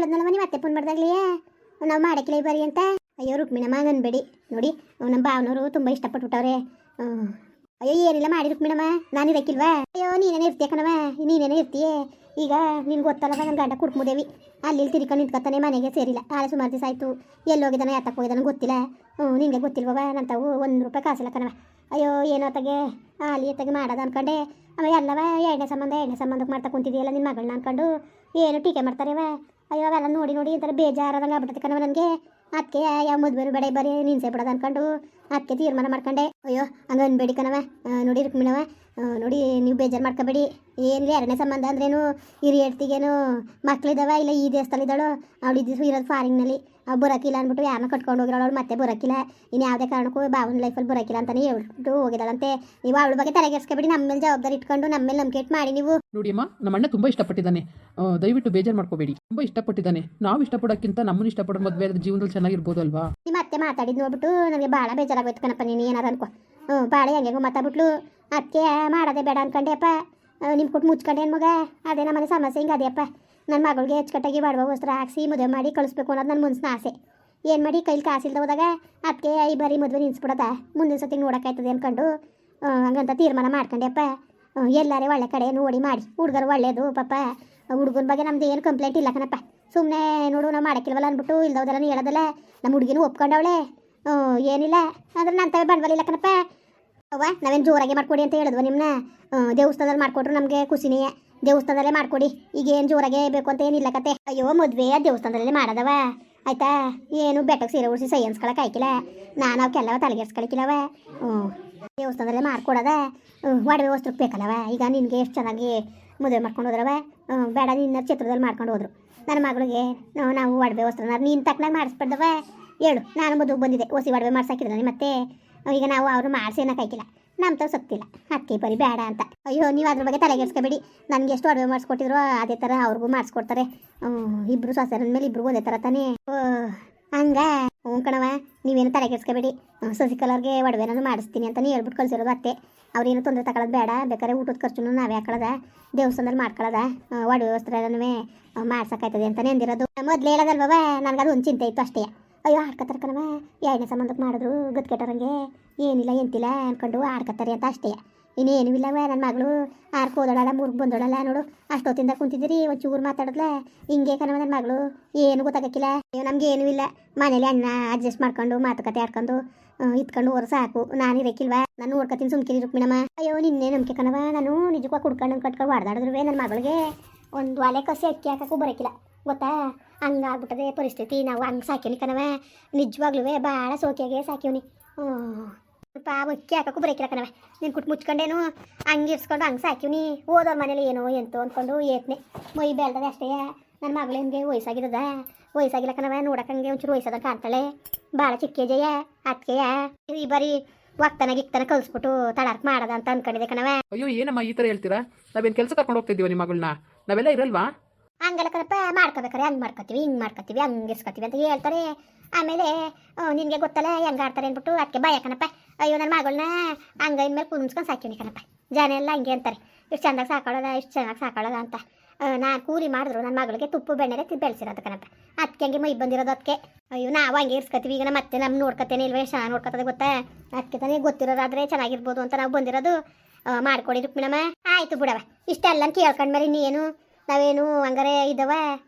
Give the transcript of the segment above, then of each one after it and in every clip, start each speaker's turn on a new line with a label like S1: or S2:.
S1: ಹೇಳದ್ನಲ್ವ ನೀವು ಅತ್ತೆ ಫೋನ್ ಮಾಡ್ದಾಗ್ಲೇ ನಾವು ಮಾಡಕ್ಕಿಲ್ಲ ಈ ಬಾರಿ ಅಂತ. ಅಯ್ಯೋ ರುಕ್ಮಿಣಮ್ಮ ಅನ್ಬೇಡಿ ನೋಡಿ, ನಮ್ಮ ಭಾವನವರು ತುಂಬ ಇಷ್ಟಪಟ್ಬಿಟ್ಟವ್ರೆ. ಅಯ್ಯೋ ಏನಿಲ್ಲ ಮಾಡಿ ರುಕ್ಮಿಣಮ್ಮ, ನಾನು ಇರಕ್ಕಿಲ್ವಾ? ಅಯ್ಯೋ ನೀನೇನೇ ಇರ್ತೀಯ ಕಣವ, ನೀನೇನೇ ಇರ್ತೀಯೇ. ಈಗ ನಿನ್ಗೆ ಗೊತ್ತಲ್ಲವ ನನ್ನ ಗಂಡ ಕುಡ್ಕುದೇವಿ ಅಲ್ಲಿ ತಿರ್ಕೊಂಡು ನಿಂತ್ಕೊತಾನೆ, ಮನೆಗೆ ಸೇರಿಲ್ಲ. ಆಳೆ ಸುಮಾರು ದಿವಸ ಆಯಿತು, ಎಲ್ಲೋಗಿದ್ದಾನೆ ಯಾತಕ್ಕೆ ಹೋಗಿದ್ದಾನೆ ಗೊತ್ತಿಲ್ಲ. ನಿನಗೆ ಗೊತ್ತಿಲ್ವವ ನಂತವು 1 ರೂಪಾಯಿ ಕಾಸಿಲ್ಲ ಕಣವ. ಅಯ್ಯೋ ಏನೋ ತಗೆ ಅಲ್ಲಿ ತಗೆ ಮಾಡೋದು ಅನ್ಕೊಂಡೆ. ಆಮೇಲೆ ಎಲ್ಲವ ಎರಡನೇ ಸಂಬಂಧಕ್ಕೆ ಮಾಡ್ತಾ ಕುಂತಿದೆಯಲ್ಲ ನಿನ್ನ ಮಗಳನ್ನ ಅನ್ಕೊಂಡು ಏನು ಟೀಕೆ ಮಾಡ್ತಾರೆವ. ಅಯ್ಯೋ ಅವೆಲ್ಲ ನೋಡಿ ನೋಡಿ ಈ ಥರ ಬೇಜಾರಾದಂಗೆ ಆಗ್ಬಿಟ್ಟೆ ಕಣವ ನನಗೆ. ಅದಕ್ಕೆ ಯಾವ ಮದುವೆ ಬೇಡ ಬರೀ ನಿನ್ಸೆ ಬಿಡೋದು ಅನ್ಕೊಂಡು ಅದಕ್ಕೆ ತೀರ್ಮಾನ ಮಾಡ್ಕೊಂಡೆ. ಅಯ್ಯೋ ಹಂಗೆ ಅನ್ಬೇಡಿ ಕಣವ. ನೋಡಿ ರುಕ್ಮಿಣವ, ನೋಡಿ ನೀವು ಬೇಜಾರು ಮಾಡ್ಕೋಬೇಡಿ. ಏನಿಲ್ಲ ಎರಡನೇ ಸಂಬಂಧ ಅಂದ್ರೇನು ಹಿರಿಯರ್ತಿಗೇನು ಮಕ್ಳಿದಾವ, ಇಲ್ಲ ಈ ದೇಶದಲ್ಲಿದ್ದಾಳು ಅವಳು ಇರೋದು ಫಾರಿನ್ನಲ್ಲಿ. ಅವ್ಳು ಬರೋಕ್ಕಿಲ್ಲ ಅಂದ್ಬಿಟ್ಟು ಯಾರನ್ನ ಕಟ್ಕೊಂಡು ಹೋಗಿರೋಳು, ಅವಳು ಮತ್ತೆ ಬರೋಕ್ಕಿಲ್ಲ. ಇನ್ನು ಯಾವುದೇ ಕಾರಣಕ್ಕೂ ಬಾವನ ಲೈಫಲ್ಲಿ ಬರೋಕ್ಕಿಲ್ಲ ಅಂತಲೇ ಹೇಳ್ಬಿಟ್ಟು ಹೋಗಿದ್ದಾಳಂತೆ. ನೀವು ಅವಳ ಬಗ್ಗೆ ತಲೆಗೆಡ್ಸ್ಕೊಬೇಡಿ, ನಮ್ಮ ಮೇಲೆ ಜವಾಬ್ದಾರಿ ಇಟ್ಕೊಂಡು ನಮ್ಮ ಮೇಲೆ ನಂಬಿಕೆ ಇಟ್ಟು ಮಾಡಿ ನೀವು.
S2: ನೋಡಿ ಅಮ್ಮ, ನಮ್ಮ ಅಣ್ಣ ತುಂಬ ಇಷ್ಟಪಟ್ಟಿದ್ದಾನೆ, ದಯವಿಟ್ಟು ಬೇಜಾರು ಮಾಡ್ಕೋಬೇಡಿ. ತುಂಬ ಇಷ್ಟಪಟ್ಟಿದ್ದಾನೆ. ನಾವು ಇಷ್ಟಪಡೋಕ್ಕಿಂತ ನಮ್ಮನ್ನು ಇಷ್ಟಪಡೋ ಮದುವೆ ಜೀವನದಲ್ಲಿ ಚೆನ್ನಾಗಿರ್ಬೋದು ಅಲ್ವಾ?
S1: ನಿಮ್ಮ ಅತ್ತೆ ಮಾತಾಡಿದ್ದು ನೋಡ್ಬಿಟ್ಟು ನನಗೆ ಭಾಳ ಬೇಜಾರಾಗೋಯ್ತು ಕಣಪ್ಪ. ನೀನು ಏನಾರು ಅನ್ಕೋ, ಭಾಳ ಹೆಂಗೆಂಗೋ ಮಾತಾಡ್ಬಿಟ್ಲು. ಅದಕ್ಕೆ ಮಾಡೋದೇ ಬೇಡ ಅನ್ಕೊಂಡೆಯಪ್ಪ. ನಿಮ್ಮ ಕೊಟ್ಟು ಮುಚ್ಕೊಂಡೆ ಏನು ಮಗ, ಅದೇ ನಮ್ಮನೆ ಸಮಸ್ಯೆ ಹಿಂಗೆ ಅದೇಯಪ್ಪ. ನನ್ನ ಮಗಳಿಗೆ ಅಚ್ಚುಕಟ್ಟಾಗಿ ಬಡವ ವಸ್ತ್ರ ಹಾಕ್ಸಿ ಮದುವೆ ಮಾಡಿ ಕಳಿಸ್ಬೇಕು ಅನ್ನೋದು ನನ್ನ ಮನ್ಸಿನ ಆಸೆ. ಏನು ಮಾಡಿ ಕೈಲಿ ಕಾಸಿಲ್ದ ಹೋದಾಗ ಅದಕ್ಕೆ ಈ ಬಾರಿ ಮದುವೆ ನಿಲ್ಸ್ಬಿಡೋದ, ಮುಂದಿನ ಸತಿ ನೋಡೋಕ್ಕಾಯ್ತದೆ ಅಂದ್ಕೊಂಡು ಹಂಗಂತ ತೀರ್ಮಾನ ಮಾಡ್ಕೊಂಡೆಯಪ್ಪ. ಎಲ್ಲಾರೇ ಒಳ್ಳೆ ಕಡೆ ನೋಡಿ ಮಾಡಿ, ಹುಡುಗರು ಒಳ್ಳೇದು ಪಾಪ. ಹುಡುಗನ ಬಗ್ಗೆ ನಮ್ದು ಏನು ಕಂಪ್ಲೇಂಟ್ ಇಲ್ಲ ಕಣಪ್ಪ. ಸುಮ್ಮನೆ ನೋಡು ನಾವು ಮಾಡೋಕ್ಕಿಲ್ವಲ್ಲ ಅಂದ್ಬಿಟ್ಟು ಇಲ್ದೋದೆಲ್ಲ ಹೇಳೋದಲ್ಲ. ನಮ್ಮ ಹುಡುಗಿನೂ ಒಪ್ಕೊಂಡವಳೆ, ಏನಿಲ್ಲ ಅಂದ್ರೆ ನಂತವೇ ಬಂಡವಾಳ ಇಲ್ಲ ಕಣಪ್ಪ. ಅವ್ವ ನಾವೇನು ಜೋರಾಗೆ ಮಾಡ್ಕೊಡಿ ಅಂತ ಹೇಳಿದ್ವ ನಿಮ್ಮನ್ನ? ದೇವಸ್ಥಾನದಲ್ಲಿ ಮಾಡಿಕೊಟ್ರು ನಮಗೆ ಖುಷಿನೇ. ದೇವಸ್ಥಾನದಲ್ಲೇ ಮಾಡ್ಕೊಡಿ, ಈಗ ಏನು ಜೋರಾಗೆ ಬೇಕು ಅಂತ ಏನಿಲ್ಲ ಕತೆ. ಅಯ್ಯೋ ಮದುವೆ ದೇವಸ್ಥಾನದಲ್ಲೇ ಮಾಡೋದವ ಆಯ್ತಾ? ಏನು ಬೆಟ್ಟಕ್ಕೆ ಸೀರೆ ಉಡಿಸಿ ಸೈ ಅನ್ಸ್ಕೊಳಕ್ಕೆ ಆಯ್ಕಿಲ್ಲ, ನಾನು ಅವಕ್ಕೆಲ್ಲವ ತಲೆಗೆಡ್ಸ್ಕೊಳಕ್ಕಿಲ್ಲವ. ದೇವಸ್ಥಾನದಲ್ಲೇ ಮಾಡ್ಕೊಡೋದ. ಒಡವೆ ವಸ್ತ್ರಕ್ಕೆ ಬೇಕಲ್ಲವ. ಈಗ ನಿನಗೆ ಎಷ್ಟು ಚೆನ್ನಾಗಿ ಮದುವೆ ಮಾಡ್ಕೊಂಡು ಹೋದ್ರವ. ಬೇಡ ನಿನ್ನ ಚಿತ್ರದಲ್ಲಿ ಮಾಡ್ಕೊಂಡು ಹೋದ್ರು. ನನ್ನ ಮಗಳಿಗೆ ನಾವು ಒಡವೆ ವಸ್ತ್ರನ ನೀನು ತಕ್ಕನಾಗ ಮಾಡಿಸ್ಬಿಡ್ದವ. ಹೇಳು, ನಾನು ಮದುವೆಗೆ ಬಂದಿದ್ದೆ, ಹೊಸಿ ಒಡವೆ ಮಾಡ್ಸಾಕಿದ್ರೆ ಮತ್ತೆ ಈಗ ನಾವು ಅವರು ಮಾಡಿಸಿ ಏನಕ್ಕಾಯ್ಕಿಲ್ಲ, ನಮ್ಮ ತಾವು ಸತ್ತಿಲ್ಲ. ಅದಕ್ಕೆ ಬರೀ ಬೇಡ ಅಂತ. ಅಯ್ಯೋ ನೀವು ಅದ್ರ ಬಗ್ಗೆ ತಲೆಗೆಡ್ಸ್ಕೊಬೇಡಿ. ನನಗೆ ಎಷ್ಟು ಅಡುಗೆ ಮಾಡಿಸ್ಕೊಟ್ಟಿದ್ರು ಅದೇ ಥರ ಅವ್ರಿಗೂ ಮಾಡಿಸ್ಕೊಡ್ತಾರೆ. ಇಬ್ಬರು ಸೊಸೆರ ಮೇಲೆ ಇಬ್ರಿಗೂ ಒಂದೇ ಥರ ತಾನೇ. ಹಂಗ ಹ್ಞೂ ಕಣವ, ನೀವೇನು ತಲೆಗೆಡ್ಸ್ಕೊಬೇಡಿ. ಸಸಿಕಲರ್ಗೆ ಒಡವೆನಾದ್ರು ಮಾಡಿಸ್ತೀನಿ ಅಂತಲೇ ಹೇಳ್ಬಿಟ್ಟು ಕಳಿಸಿರೋದು ಅತ್ತೆ. ಅವ್ರೇನು ತೊಂದರೆ ತಗೊಳ್ಳೋದು ಬೇಡ, ಬೇಕಾದ್ರೆ ಊಟದ ಖರ್ಚು ನಾವೇ ಹಾಕೊಳ್ಳೋದ, ದೇವಸ್ಥಾನದಲ್ಲಿ ಮಾಡ್ಕೊಳ್ಳೋದ, ಒಡವೆ ವಸ್ತ್ರನೂ ಮಾಡ್ಸೋಕ್ಕಾಯ್ತದೆ ಅಂತಲೇ ಅಂದಿರೋದು. ಮೊದಲು ಹೇಳೋದಲ್ವವ, ನನಗದು ಒಂದು ಚಿಂತೆ ಇತ್ತು ಅಷ್ಟೇ. ಅಯ್ಯೋ ಆಡ್ಕೊತಾರೆ ಕಣವ, ಎರಡನೇ ಸಂಬಂಧಕ್ಕೆ ಮಾಡಿದ್ರು ಗದ್ಕೆಟ್ಟರಂಗೆ ಏನಿಲ್ಲ ಎಂತಿಲ್ಲ ಅಂದ್ಕೊಂಡು ಆಡ್ಕೊತಾರೆ ಅಂತ ಅಷ್ಟೇ. ಇನ್ನೇನು ಇಲ್ಲವ. ನನ್ನ ಮಗಳು ಆರ್ಕೆ ಹೋದಳಲ್ಲ, ಮೂರ್ಗೆ ಬಂದೋಳಲ್ಲ ನೋಡು, ಅಷ್ಟೊತ್ತಿಂದ ಕುಂತಿದ್ದೀರಿ ಒಂಚೂರು ಮಾತಾಡಿದ್ಲ ಹಿಂಗೆ ಕಣವ ನನ್ನ ಮಗಳು. ಏನು ಗೊತ್ತಾಗಕ್ಕಿಲ್ಲ. ಅಯ್ಯೋ ನಮಗೇನು ಇಲ್ಲ, ಮನೇಲಿ ಅಣ್ಣ ಅಡ್ಜಸ್ಟ್ ಮಾಡ್ಕೊಂಡು ಮಾತುಕತೆ ಆಡ್ಕೊಂಡು ಇತ್ಕೊಂಡು ಹೋದ್ರೆ ಸಾಕು. ನಾನು ಇರಕ್ಕಿಲ್ವಾ? ನಾನು ನೋಡ್ಕೊತೀನಿ ಸುಮ್ಕಿರಿ ರುಕ್ಮಿಣಮ್ಮ. ಅಯ್ಯೋ ನಿನ್ನೆ ನಂಬಿಕೆ ಕಣವ, ನಾನು ನಿಜಕ್ಕೂ ಕುಡ್ಕೊಂಡು ಕಟ್ಕೊಂಡು ಹೊಡೆದಾಡಿದ್ರು ನನ್ನ ಮಗಳಿಗೆ ಒಂದು ಒಲೆ ಕಸಿ ಅಕ್ಕಿ ಹಾಕಕ್ಕೂ ಬರೋಕ್ಕಿಲ್ಲ ಗೊತ್ತಾ? ಹಂಗಾಗ್ಬಿಟ್ಟದೆ ಪರಿಸ್ಥಿತಿ. ನಾವು ಹಂಗೆ ಸಾಕಿವ್ನಿ ಕಣವ, ನಿಜವಾಗ್ಲೂ ಭಾಳ ಸೋಕಿಯಾಗೆ ಸಾಕಿವ್ನಿ. ಸ್ವಲ್ಪ ಅಕ್ಕಿ ಹಾಕಕ್ಕೂ ಬರೋಕ್ಕಿಲ್ಲ ಕಣವ. ನೀನು ಕುಟ್ಟು ಮುಚ್ಕೊಂಡೇನು ಹಂಗೆ ಇರ್ಸ್ಕೊಂಡು ಹಂಗೆ ಸಾಕಿವ್ನಿ. ಓದೋರ ಮನೇಲಿ ಏನೋ ಎಂತು ಅಂದ್ಕೊಂಡು ಏತ್ನೆ ಮೈ ಬೆಳ್ದದೆ ಅಷ್ಟೇ. ನನ್ನ ಮಗಳು ಹೆಂಗೆ ವಯಸ್ಸಾಗಿಲ್ಲ ಕಣವ, ನೋಡೋಕ್ಕಂಗೆ ಒಂಚೂರು ವಯಸ್ಸಾದಂಗೆ ಕಾಣ್ತಾಳೆ. ಭಾಳ ಚಿಕ್ಕ ಜಯ ಅದಕ್ಕೆಯ ಈ ಬಾರಿ ಒಕ್ತನ ಕಲಿಸ್ಬಿಟ್ಟು ತಡಾರ್ಕ್ ಮಾಡೋದ ಅಂತ ಅನ್ಕೊಂಡಿದೆ ಕಣವ.
S2: ಅಯ್ಯೋ ಏನಮ್ಮ ಈ ಥರ ಹೇಳ್ತೀರಾ? ನಾವೇನು ಕೆಲಸ ಕರ್ಕೊಂಡು ಹೋಗ್ತಿದ್ದೀವ ನಿಮ್ಮ ಮಗಳನ್ನ? ನಾವೆಲ್ಲ ಇರಲ್ವಾ?
S1: ಹಂಗೆಲ್ಲ ಕಣಪ್ಪ, ಮಾಡ್ಕೋಬೇಕಾರೆ ಹಂಗೆ ಮಾಡ್ಕೊತೀವಿ, ಹಿಂಗೆ ಮಾಡ್ಕೊತೀವಿ, ಹಂಗೆ ಇರ್ಸ್ಕೊತೀವಿ ಅಂತ ಹೇಳ್ತಾರೆ. ಆಮೇಲೆ ನಿನಗೆ ಗೊತ್ತಲ್ಲ ಹೆಂಗೆ ಆಡ್ತಾರೆ ಅಂದ್ಬಿಟ್ಟು ಅದಕ್ಕೆ ಭಯ ಕಣಪ್ಪ. ಅಯ್ಯೋ ನನ್ನ ಮಗಳನ್ನ ಹಂಗೆ ಇನ್ಮೇಲೆ ಕುಣಿಸ್ಕೊಂಡು ಸಾಕಿವ್ನಿ ಕಣಪ್ಪ. ಜನ ಎಲ್ಲ ಹಂಗೆ ಅಂತಾರೆ, ಇಷ್ಟು ಚೆಂದಾಗಿ ಸಾಕೊಳ್ಳೋದ, ಇಷ್ಟು ಚೆನ್ನಾಗಿ ಸಾಕೊಳ್ಳೋದ ಅಂತ. ನಾನು ಕೂಲಿ ಮಾಡಿದ್ರು ನನ್ನ ಮಗಳಿಗೆ ತುಪ್ಪ ಬೆಣ್ಣೆಲೆ ಬೆಳೆಸಿರೋದು ಕಣಪ್ಪ. ಅದಕ್ಕೆ ಹಂಗೆ ಮೈ ಬಂದಿರೋದು ಅದಕ್ಕೆ. ಅಯ್ಯೋ ನಾವು ಹಂಗೆ ಇರ್ಸ್ಕೊತೀವಿ. ಈಗ ಮತ್ತೆ ನಮ್ಮ ನೋಡ್ಕೊತೇನೆ ಇಲ್ವೇ ಚೆನ್ನಾಗಿ ನೋಡ್ಕೊತದೆ ಗೊತ್ತಾ? ಅದಕ್ಕೆ ತಾನೇ ಗೊತ್ತಿರೋದಾದರೆ ಚೆನ್ನಾಗಿರ್ಬೋದು ಅಂತ ನಾವು ಬಂದಿರೋದು. ಮಾಡ್ಕೊಡಿ ರುಕ್ಮಿಣಮ್ಮ. ಆಯಿತು ಬಿಡವ, ಇಷ್ಟೆಲ್ಲ ಕೇಳ್ಕೊಂಡ್ಮೇಲೆ ಇನ್ನೇನು ನಾವೇನು ಹಂಗಾರೆ ಇದ್ದವ.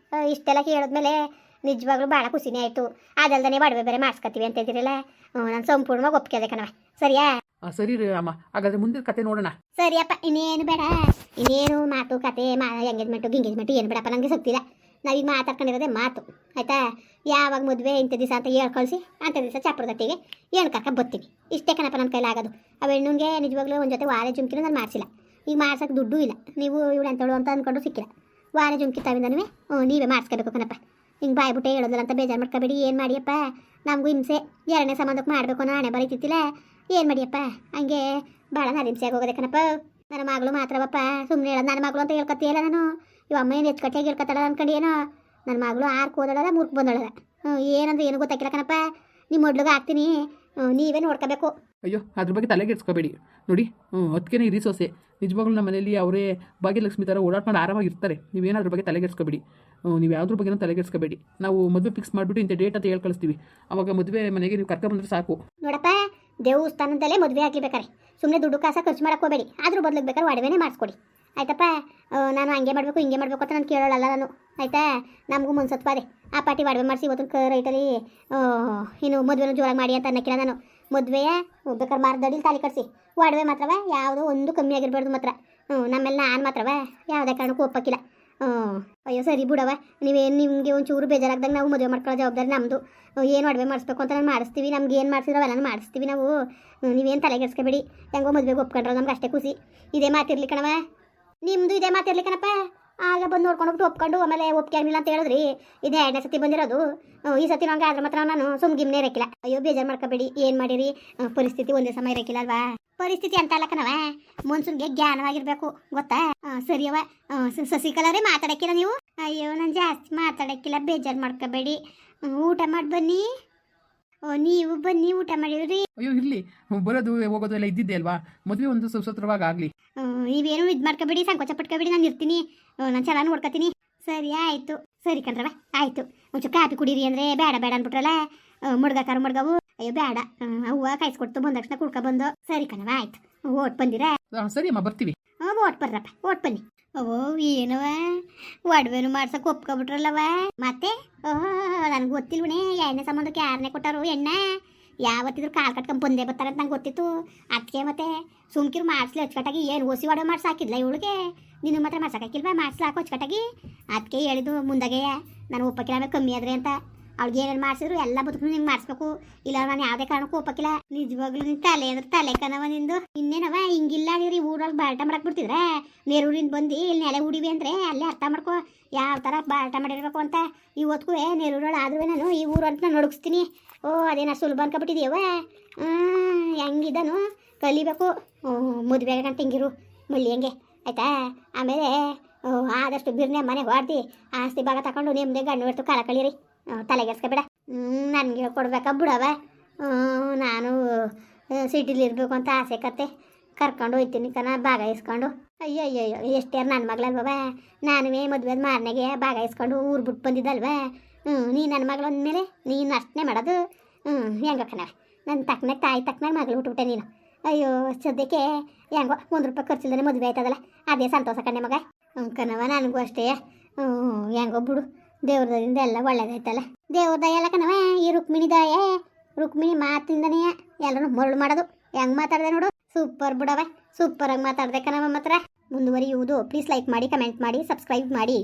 S1: ಇಷ್ಟೆಲ್ಲ ಕೇಳಿದ್ಮೇಲೆ ನಿಜವಾಗ್ಲೂ ಭಾಳ ಖುಷಿನೇ ಆಯಿತು. ಅದಲ್ದೇ ಒಡವೆ ಬೇರೆ ಮಾಡಿಸ್ಕೊತೀವಿ ಅಂತ ಇದ್ದೀರಲ್ಲ, ನಾನು ಸಂಪೂರ್ಣವಾಗಿ ಒಪ್ಪಿದೆ ಕಣವ. ಸರಿಯಾ?
S2: ಸರಿ ರೀ ಅಮ್ಮ, ಹಾಗಾದ್ರೆ ಮುಂದಿನ ಕತೆ ನೋಡೋಣ.
S1: ಸರಿಯಪ್ಪ, ಇನ್ನೇನು ಬೇಡ, ಇನ್ನೇನು ಮಾತು ಕತೆ ಎಂಗೇಜ್ಮೆಂಟು ಏನು ಬೇಡಪ್ಪ, ನನಗೆ ಸಕ್ತಿಲ್ಲ. ನಾವೀಗ ಮಾತಾಡ್ಕೊಂಡಿರೋದೇ ಮಾತು ಆಯಿತಾ? ಯಾವಾಗ ಮದುವೆ ಇಂಥ ದಿವಸ ಅಂತ ಹೇಳಿ ಕಳಿಸಿ ಅಂಥ ದಿವಸ ಚಾಪ್ರದಟ್ಟಿಗೆ ಕರ್ಕ ಬರ್ತೀವಿ. ಇಷ್ಟೇ ಕಣಪ್ಪ ನನ್ನ ಕೈಲಾಗೋದು. ಆ ಹೆಣ್ಣುಗೆ ನಿಜವಾಗ್ಲೂ ಒಂದು ಜೊತೆ ವಾರೆ ಜುಮ್ಕಿನೂ ನಾನು ಮಾಡಿಸಿಲ್ಲ. ಈಗ ಮಾಡ್ಸೋಕೆ ದುಡ್ಡು ಇಲ್ಲ, ನೀವು ಇವಳು ಅಂತೇಳು ಅಂತ ಅಂದ್ಕೊಂಡು ಸಿಕ್ಕಿಲ್ಲ. ವಾರೆ ಜುಮ್ಕಿ ತಾವಿಂದನೂ ನೀವೇ ಮಾಡಿಸ್ಕೋಬೇಕು ಕಣಪ್ಪ. ಹಿಂಗೆ ಬಾಯ್ಬಿಟ್ಟೆ ಹೇಳೋದಿಲ್ಲ ಅಂತ ಬೇಜಾರು ಮಾಡ್ಕೋಬೇಡಿ. ಏನು ಮಾಡಿಯಪ್ಪ, ನಮಗೂ ಹಿಂಸೆ. ಎರಡನೇ ಸಂಬಂಧಕ್ಕೆ ಮಾಡಬೇಕು ಅನ್ನೋ ಹಣೆ ಬರೀತಿತ್ತಿಲ್ಲ. ಏನು ಮಾಡಿಯಪ್ಪ, ಹಂಗೆ ಭಾಳ ಹಿಂಸೆಯಾಗಿ ಹೋಗೋದೆ ಕಣಪ್ಪ. ನನ್ನ ಮಗಳು ಮಾತ್ರವಪ್ಪ ಸುಮ್ಮನೆ ಹೇಳೋದು. ನನ್ನ ಮಗಳು ಅಂತ ಹೇಳ್ಕೊತೀಯಲ್ಲ ನಾನು. ಇವ ಅಮ್ಮ ಏನು ಹೆಚ್ಚುಕಟ್ಟಿಯಾಗಿ ಹೇಳ್ಕೊತಾಳ ಅನ್ಕೊಂಡು ಏನೋ. ನನ್ನ ಮಗಳು ಆರ್ಕೆ ಹೋದಳಲ್ಲ, ಮೂರ್ಕೆ ಬಂದಳಲ್ಲ. ಏನಂದ್ರೆ ಏನು ಗೊತ್ತಾಗಿಲ್ಲ ಕಣಪ್ಪ. ನಿಮ್ಮ ಮೊಡ್ಲಿಗೆ ಹಾಕ್ತೀನಿ, ನೀವೇ ನೋಡ್ಕೋಬೇಕು.
S2: ಅಯ್ಯೋ ಅದ್ರ ಬಗ್ಗೆ ತಲೆಗೆಡ್ಸ್ಕೋಬೇಡಿ. ನೋಡಿ ಅದಕ್ಕೇನೆ ಇರಿ ಸೊಸೆ, ನಿಜವಾಗ್ಲೂ ನಮ್ಮ ಮನೇಲಿ ಅವರೇ ಭಾಗ್ಯಲಕ್ಷ್ಮಿ ಥರ ಓಡಾಡ್ಕೊಂಡು ಆರಾಮಾಗಿರ್ತಾರೆ. ನೀವೇನಾದ್ರ ಬಗ್ಗೆ ತಲೆಗೆಡ್ಸ್ಕೊಬೇಡಿ. ನೀವು ಯಾವುದ್ರ ಬಗ್ಗೆನೂ ತಲೆಗೆಡ್ಸ್ಕೊಬೇಡಿ. ನಾವು ಮದುವೆ ಫಿಕ್ಸ್ ಮಾಡಿಬಿಟ್ಟು ಇಂಥ ಡೇಟ್ ಅಂತ ಹೇಳಿ ಕಳಿಸ್ತೀವಿ. ಅವಾಗ ಮದುವೆ ಮನೆಗೆ ನೀವು ಕರ್ಕೊಂಡ್ಬಂದ್ರೆ ಸಾಕು.
S1: ನೋಡಪ್ಪ, ದೇವಸ್ಥಾನದಲ್ಲೇ ಮದುವೆ ಆಗಲಿ ಬೇಕಾರೆ ಸುಮ್ಮನೆ ದುಡ್ಡು ಕಾಸ ಖರ್ಚು ಮಾಡಕ್ಕೆ ಹೋಗಬೇಡಿ. ಆದರೂ ಬದಲಿಗೆ ಬೇಕಾದ್ರೆ ಒಡವೆನೇ ಮಾಡಿಸ್ಕೊಡಿ ಆಯ್ತಪ್ಪ. ನಾನು ಹಂಗೆ ಮಾಡಬೇಕು ಹಿಂಗೆ ಮಾಡಬೇಕು ಅಂತ ನಾನು ಕೇಳೋಲ್ಲ ನಾನು, ಆಯಿತಾ. ನಮಗೂ ಮನ್ಸತ್ವ ಅದೇ ಆ ಪಾರ್ಟಿ ಒಡವೆ ಮಾಡಿಸಿ ಇವತ್ತು ರೈಟಲ್ಲಿ ಇನ್ನು ಮದುವೆನೂ ಜೋರಾಗಿ ಮಾಡಿ ಅಂತ ಅನ್ನಕ್ಕಿಲ್ಲ ನಾನು. ಮದುವೆಯ ಬೇಕಾದ್ರೆ ಮಾರ್ದಡಿಲಿ ತಾಲಿ ಕಟ್ಸಿ, ಒಡವೆ ಮಾತ್ರವೇ ಯಾವುದೋ ಒಂದು ಕಮ್ಮಿ ಆಗಿರ್ಬಾರ್ದು ಮಾತ್ರ. ನಮ್ಮೆಲ್ಲ ನಾನು ಮಾತ್ರವೇ ಯಾವುದೇ ಕಾರಣಕ್ಕೂ ಒಪ್ಪಕ್ಕಿಲ್ಲ. ಅಯ್ಯೋ ಸರಿ ಬಿಡವ, ನಿಮಗೆ ಒಂಚೂರು ಬೇಜಾರಾಗ್ದಾಗ ನಾವು ಮದುವೆ ಮಾಡ್ಕೊಳ್ಳೋ ಜವಾಬ್ದಾರಿ ನಮ್ಮದು. ಏನು ಒಡವೆ ಮಾಡಿಸ್ಬೇಕು ಅಂತ ನಾನು ಮಾಡಿಸ್ತೀವಿ. ನಮ್ಗೆ ಏನು ಮಾಡಿಸಿರೋ ಅವೆಲ್ಲ ಮಾಡಿಸ್ತೀವಿ ನಾವು. ನೀವೇನು ತಲೆಗೆಡ್ಸ್ಕೊಬೇಡಿ. ಹೆಂಗೋ ಮದುವೆಗೆ ಒಪ್ಕೊಂಡ್ರೆ ನಮ್ಗೆ ಅಷ್ಟೇ ಖುಷಿ. ಇದೇ ಮಾತಿರ್ಲಿ ಕಣವ, ನಿಮ್ಮದು ಇದೇ ಮಾತಿರ್ಲಿ ಕಣಪ್ಪ. ಆಗ ಬಂದು ನೋಡ್ಕೊಂಡೋಗ್ಬಿಟ್ಟು ಒಪ್ಕೊಂಡು ಆಮೇಲೆ ಒಪ್ಪಿಗೆ ಆಗಲಿಲ್ಲ ಅಂತ ಹೇಳಿದ್ರಿ. ಇದೇ 2ನೇ ಸತಿ ಬಂದಿರೋದು. ಈ ಸತಿ ನಂಗೆ ಆದ್ರೆ ಮಾತ್ರ ನಾನು ಸುಮ್ಗಿಮ್ನೇ ಇರಕ್ಕಿಲ್ಲ. ಅಯ್ಯೋ ಬೇಜಾರು ಮಾಡ್ಕೋಬೇಡಿ. ಏನು ಮಾಡಿರಿ, ಪರಿಸ್ಥಿತಿ ಒಂದೇ ಸಮಯ ಇರಕ್ಕಿಲ್ಲ ಅಲ್ವಾ. ಪರಿಸ್ಥಿತಿ ಅಂತ ಅಲ್ಲ ಕಣವ, ಮನ್ಸೂನ್ಗೆ ಜ್ಞಾನವಾಗಿರ್ಬೇಕು ಗೊತ್ತಾ. ಸರಿಯವ, ಸಸಿಕಲರೇ ಮಾತಾಡಕ್ಕಿಲ್ಲ ನೀವು. ಅಯ್ಯೋ ನಾನು ಜಾಸ್ತಿ ಮಾತಾಡಕ್ಕಿಲ್ಲ, ಬೇಜಾರು ಮಾಡ್ಕೋಬೇಡಿ. ಊಟ ಮಾಡಿ ಬನ್ನಿ. ನೀವು ಬನ್ನಿ ಊಟ ಮಾಡಿದ್ರಿ.
S2: ಅಯ್ಯೋ ಇರಲಿ, ಬರೋದು ಹೋಗೋದು ಎಲ್ಲ ಇದ್ದಿದ್ದೆ ಅಲ್ವಾ. ಮದುವೆ ಒಂದು ಸುಸೂತ್ರವಾಗಿ ಆಗಲಿ.
S1: ನೀವೇನು ಇದು ಮಾಡ್ಕೋಬೇಡಿ, ಸಂಕೋಚ ಪಟ್ಕೋಬೇಡಿ. ನಾನು ಇರ್ತೀನಿ, ನಾನು ಚೆನ್ನಾಗಿ ನೋಡ್ಕೊತೀನಿ. ಸರಿ ಆಯಿತು. ಸರಿ ಕಣ್ರವ ಆಯಿತು. ಒಂಚೂರು ಕಾಪಿ ಕುಡೀರಿ ಅಂದರೆ ಬೇಡ ಬೇಡ ಅಂದ್ಬಿಟ್ರಲ್ಲ. ಮುಡ್ಗಕ್ಕಾರ ಮುಡ್ಗವು. ಅಯ್ಯೋ ಬೇಡ, ಹೂವು ಕಾಯಿಸ್ಕೊಡ್ತು ಬಂದ ತಕ್ಷಣ ಕುಡ್ಕೊಬಂದು. ಸರಿ ಕಣವ ಆಯ್ತು. ಓಟ್ ಬಂದಿರಾ?
S2: ಸರಿ ಅಮ್ಮ ಬರ್ತೀವಿ.
S1: ಓಟ್ ಬರ್ರಪ್ಪ, ಓಟ್ ಬನ್ನಿ. ಓ ಏನವ ಒಡವೆನು ಮಾಡ್ಸಕ್ಕೆ ಒಪ್ಕೊಬಿಟ್ರಲ್ಲವ. ಮತ್ತೆ ನನಗೆ ಗೊತ್ತಿಲ್ವಣೆ 2ನೇ ಸಂಬಂಧಕ್ಕೆ 6ನೇ ಕೊಟ್ಟಾರು ಎಣ್ಣೆ. ಯಾವತ್ತಿದ್ರು ಕಾಲು ಕಟ್ಕೊಂಡು ಬಂದೇ ಬರ್ತಾರೆ ಅಂತ ನಂಗೆ ಗೊತ್ತಿತ್ತು. ಅದಕ್ಕೆ ಮತ್ತೆ ಸುಮ್ಕಿರು ಮಾಡಿಸ್ಲಿ ಅಚ್ಚುಕಟ್ಟಾಗಿ. ಏನು ಓಸಿ ಒಡವೆ ಮಾಡ್ಸಾಕಿಲ್ಲ ಇವಳಿಗೆ. ನೀನು ಮಾತ್ರ ಮಾಡ್ಸೋಕ್ಕಿಲ್ವಾ? ಮಾಡಿಸ್ಲಾಕು ಅಚ್ಚುಕಟ್ಟಾಗಿ. ಅದಕ್ಕೆ ಹೇಳಿದ್ದು ಮುಂದಾಗೆ ನಾನು ಒಪ್ಪಕ್ಕಿಲ್ಲ, ಆಮೇಲೆ ಕಮ್ಮಿ ಆದ್ರೆ ಅಂತ. ಅವ್ಳಿಗೆ ಏನೇನು ಮಾಡಿಸಿದ್ರು ಎಲ್ಲ ಬದುಕು ನಿಂಗೆ ಮಾಡಿಸ್ಬೇಕು. ಇಲ್ಲ ನಾನು ಯಾವುದೇ ಕಾರಣಕ್ಕೂ ಒಪ್ಪಕ್ಕಿಲ್ಲ. ನಿಜವಾಗ್ಲೂ ನಿನ್ನ ತಲೆ ಅಂದ್ರೆ ತಲೆ ಕಣವ ನಿಂದು. ಇನ್ನೇನವ ಹಿಂಗಿಲ್ಲ ನೀರು ಈ ಊರೊಳಗೆ ಬಾಲ್ಟ ಮಾಡಕ್ಕೆ ಬಿಡ್ತಿದ್ರೆ ನೇರೂರಿಂದ ಬಂದು ಇಲ್ಲಿ ನೆಲೆ ಹುಡಿವಿ ಅಂದರೆ ಅಲ್ಲೇ ಅರ್ಥ ಮಾಡ್ಕೊ ಯಾವ ಥರ ಬಾಲ್ಟ ಮಾಡಿರ್ಬೇಕು ಅಂತ. ಇವತ್ತಿಗೂ ನೇರೂರೊಳಗೆ ಆದ್ರೂ ನಾನು ಈ ಊರು ಅಂತ ನಡುಗಿಸ್ತೀನಿ. ಓ ಅದೇನ ಸುಲಭ ಅನ್ಕೊಬಿಟ್ಟಿದೀಯವ. ಹೆಂಗಿದನು ಕಲಿಬೇಕು. ಮದುವೆ ಗಂಟೆ ಹಿಂಗಿರು ಮಳ್ಳಿ ಹಂಗೆ ಆಯಿತಾ. ಆಮೇಲೆ ಆದಷ್ಟು ಬಿರ್ನೆ ಮನೆ ಹೊಡ್ದು ಆಸ್ತಿ ಭಾಗ ತಗೊಂಡು ನಿಮ್ಮದೇ ಗಂಡು ಹೊರ್ತು ಕಾಲ ಕಳೀರಿ. ತಲೆಗೆಡ್ಸ್ಕೊಬೇಡ. ನನಗೆ ಕೊಡ್ಬೇಕಾ ಬಿಡವ. ನಾನು ಸಿಟಿಲಿರ್ಬೇಕು ಅಂತ ಆಸೆ ಕತೆ ಕರ್ಕೊಂಡು ಹೋಗ್ತೀನಿ ಭಾಗ ಇಸ್ಕೊಂಡು. ಅಯ್ಯಯ್ಯಯ್ಯೋ ಎಷ್ಟೇ ನನ್ನ ಮಗಳಲ್ವ. ನಾನುವೇ ಮದುವೆ ಮಾರನೆಗೆ ಭಾಗ ಇಸ್ಕೊಂಡು ಊರು ಬಿಟ್ಟು ಬಂದಿದ್ದಲ್ವ. ನೀನು ನನ್ನ ಮಗಳು ಅಂದಮೇಲೆ ನೀನು ಅಷ್ಟೇ ಮಾಡೋದು. ಹೆಂಗೋ ಕಣವ, ನನ್ನ ತಕ್ಕನಾಗ ತಾಯಿ ತಕ್ಕನಾಗ ಮಗಳು ಹುಟ್ಟುಬಿಟ್ಟೆ ನೀನು. ಅಯ್ಯೋ ಸದ್ಯಕ್ಕೆ ಹೆಂಗೋ 1 ರೂಪಾಯಿ ಖರ್ಚಿಲ್ದೇ ಮದುವೆ ಆಯ್ತದಲ್ಲ, ಅದೇ ಸಂತೋಷ ಕಣ್ಣೆ ಮಗ. ಕಣವ ನನಗೂ ಅಷ್ಟೇ. ಹೆಂಗೋ ಬಿಡು, ದೇವ್ರದಿಂದ ಎಲ್ಲ ಒಳ್ಳೇದಾಯ್ತಲ್ಲ. ದೇವ್ರ ದಯ ಎಲ್ಲ ಕಣವ. ಈ ರುಕ್ಮಿಣಿ ದಯೆ, ರುಕ್ಮಿಣಿ ಮಾತಿಂದನೇ ಎಲ್ಲರೂ ಮರಳು ಮಾಡೋದು. ಹೆಂಗೆ ಮಾತಾಡಿದೆ ನೋಡು, ಸೂಪರ್ ಬಿಡವ. ಸೂಪರಾಗಿ ಮಾತಾಡಿದೆ ಕಣವ. ಮಾತ್ರ ಮುಂದುವರಿಯುವುದು. ಪ್ಲೀಸ್ ಲೈಕ್ ಮಾಡಿ, ಕಮೆಂಟ್ ಮಾಡಿ, ಸಬ್ಸ್ಕ್ರೈಬ್ ಮಾಡಿ.